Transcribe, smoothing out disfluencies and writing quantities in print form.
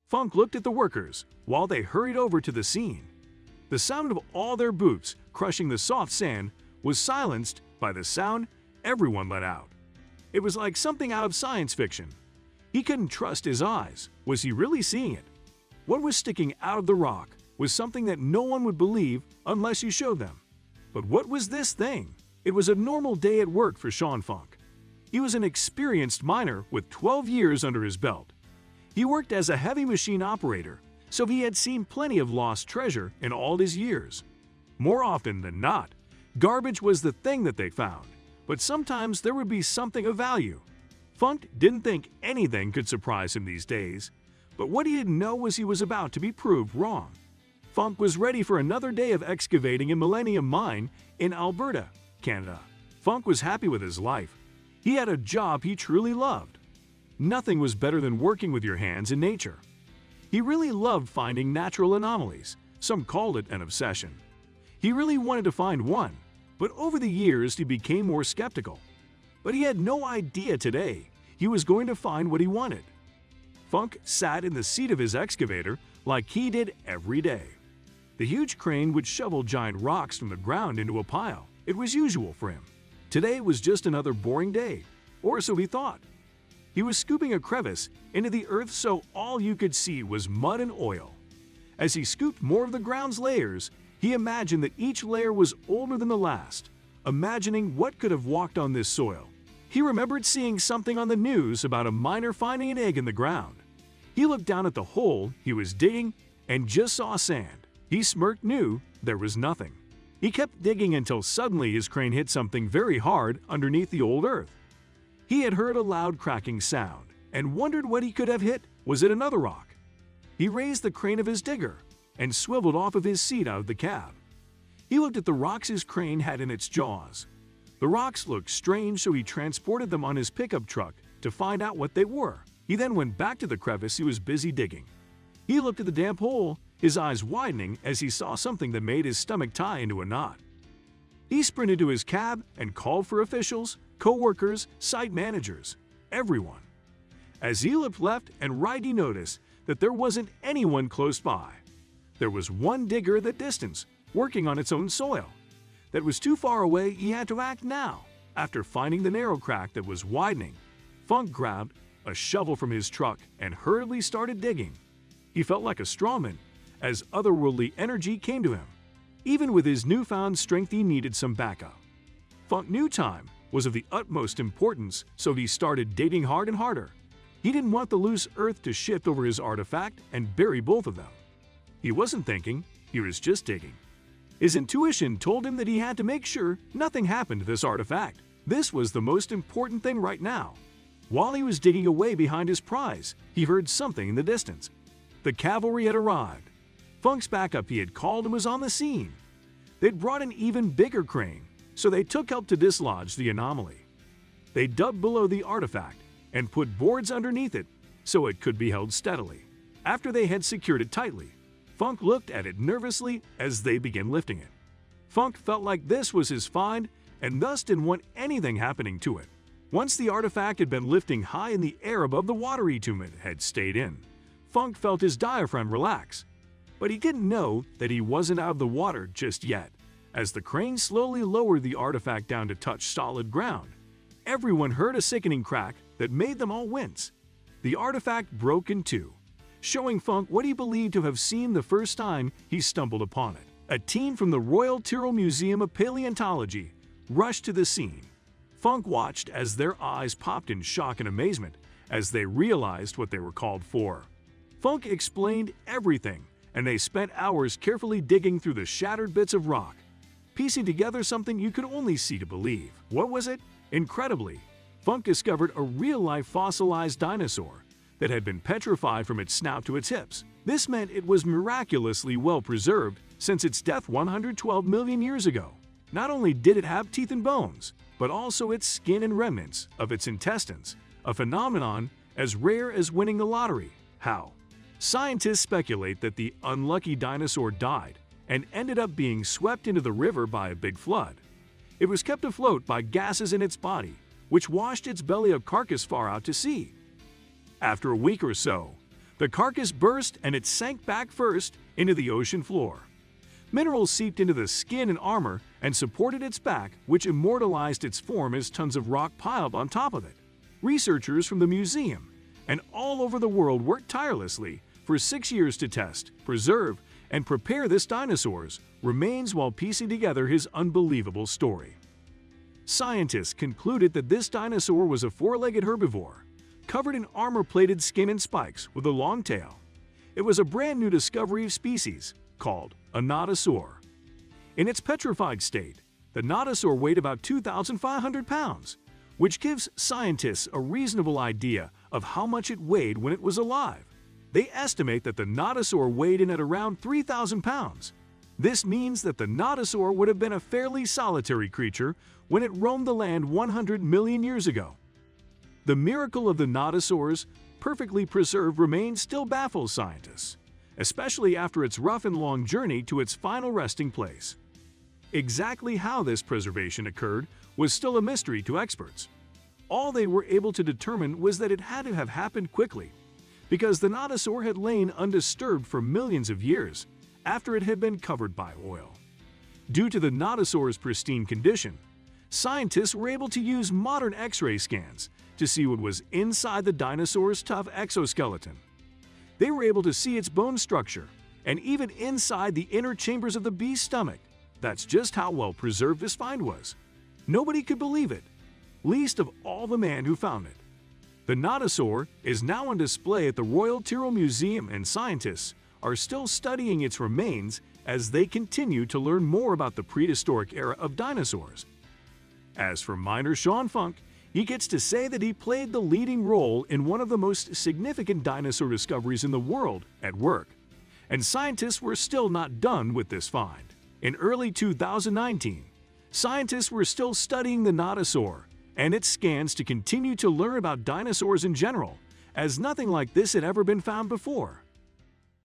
Funk looked at the workers while they hurried over to the scene. The sound of all their boots crushing the soft sand was silenced by the sound everyone let out. It was like something out of science fiction. He couldn't trust his eyes. Was he really seeing it? What was sticking out of the rock was something that no one would believe unless you showed them. But what was this thing? It was a normal day at work for Sean Funk. He was an experienced miner with 12 years under his belt. He worked as a heavy machine operator, so he had seen plenty of lost treasure in all his years. More often than not, garbage was the thing that they found, but sometimes there would be something of value. Funk didn't think anything could surprise him these days, but what he didn't know was he was about to be proved wrong. Funk was ready for another day of excavating in Millennium Mine in Alberta, Canada. Funk was happy with his life. He had a job he truly loved. Nothing was better than working with your hands in nature. He really loved finding natural anomalies. Some called it an obsession. He really wanted to find one, but over the years he became more skeptical. But he had no idea today he was going to find what he wanted. Funk sat in the seat of his excavator like he did every day. The huge crane would shovel giant rocks from the ground into a pile. It was usual for him. Today was just another boring day, or so he thought. He was scooping a crevice into the earth so all you could see was mud and oil. As he scooped more of the ground's layers, he imagined that each layer was older than the last, imagining what could have walked on this soil. He remembered seeing something on the news about a miner finding an egg in the ground. He looked down at the hole he was digging and just saw sand. He smirked, knew there was nothing. He kept digging until suddenly his crane hit something very hard underneath the old earth. He had heard a loud cracking sound and wondered what he could have hit. Was it another rock? He raised the crane of his digger and swiveled off of his seat out of the cab. He looked at the rocks his crane had in its jaws. The rocks looked strange, so he transported them on his pickup truck to find out what they were. He then went back to the crevice he was busy digging. He looked at the damp hole, his eyes widening as he saw something that made his stomach tie into a knot. He sprinted to his cab and called for officials, co-workers, site managers, everyone. As he looked left and right, he noticed that there wasn't anyone close by. There was one digger at that distance, working on its own soil. That was too far away. He had to act now. After finding the narrow crack that was widening, Funk grabbed a shovel from his truck and hurriedly started digging. He felt like a strawman as otherworldly energy came to him. Even with his newfound strength, he needed some backup. Funk knew time was of the utmost importance, so he started digging hard and harder. He didn't want the loose earth to shift over his artifact and bury both of them. He wasn't thinking, he was just digging. His intuition told him that he had to make sure nothing happened to this artifact. This was the most important thing right now. While he was digging away behind his prize, he heard something in the distance. The cavalry had arrived. Funk's backup he had called and was on the scene. They'd brought an even bigger crane, so they took help to dislodge the anomaly. They dug below the artifact and put boards underneath it so it could be held steadily. After they had secured it tightly, Funk looked at it nervously as they began lifting it. Funk felt like this was his find and thus didn't want anything happening to it. Once the artifact had been lifting high in the air above the water he had stayed in, Funk felt his diaphragm relax. But he didn't know that he wasn't out of the water just yet. As the crane slowly lowered the artifact down to touch solid ground, everyone heard a sickening crack that made them all wince. The artifact broke in two, showing Funk what he believed to have seen the first time he stumbled upon it. A team from the Royal Tyrrell Museum of Paleontology rushed to the scene. Funk watched as their eyes popped in shock and amazement as they realized what they were called for. Funk explained everything, and they spent hours carefully digging through the shattered bits of rock, piecing together something you could only see to believe. What was it? Incredibly, Funk discovered a real-life fossilized dinosaur that had been petrified from its snout to its hips. This meant it was miraculously well preserved since its death 112 million years ago. Not only did it have teeth and bones, but also its skin and remnants of its intestines, a phenomenon as rare as winning the lottery. How? Scientists speculate that the unlucky dinosaur died and ended up being swept into the river by a big flood. It was kept afloat by gases in its body, which washed its belly of carcass far out to sea. After a week or so, The carcass burst and it sank back first into the ocean floor. Minerals seeped into the skin and armor and supported its back, which immortalized its form as tons of rock piled on top of it. Researchers from the museum and all over the world worked tirelessly for 6 years to test, preserve, and prepare this dinosaur's remains while piecing together his unbelievable story. Scientists concluded that this dinosaur was a four-legged herbivore, covered in armor-plated skin and spikes with a long tail. It was a brand new discovery of species called a nodosaur. In its petrified state, the nodosaur weighed about 2,500 pounds, which gives scientists a reasonable idea of how much it weighed when it was alive. They estimate that the nodosaur weighed in at around 3,000 pounds. This means that the nodosaur would have been a fairly solitary creature when it roamed the land 100 million years ago. The miracle of the nodosaur's perfectly preserved remains still baffles scientists, especially after its rough and long journey to its final resting place. Exactly how this preservation occurred was still a mystery to experts. All they were able to determine was that it had to have happened quickly, because the nodosaur had lain undisturbed for millions of years after it had been covered by oil. Due to the nodosaur's pristine condition, scientists were able to use modern X-ray scans to see what was inside the dinosaur's tough exoskeleton. They were able to see its bone structure and even inside the inner chambers of the beast's stomach. That's just how well preserved this find was. Nobody could believe it, least of all the man who found it. The nodosaur is now on display at the Royal Tyrrell Museum, and scientists are still studying its remains as they continue to learn more about the prehistoric era of dinosaurs. As for miner Sean Funk, he gets to say that he played the leading role in one of the most significant dinosaur discoveries in the world at work. And scientists were still not done with this find. In early 2019, scientists were still studying the nodosaur and its scans to continue to learn about dinosaurs in general, as nothing like this had ever been found before.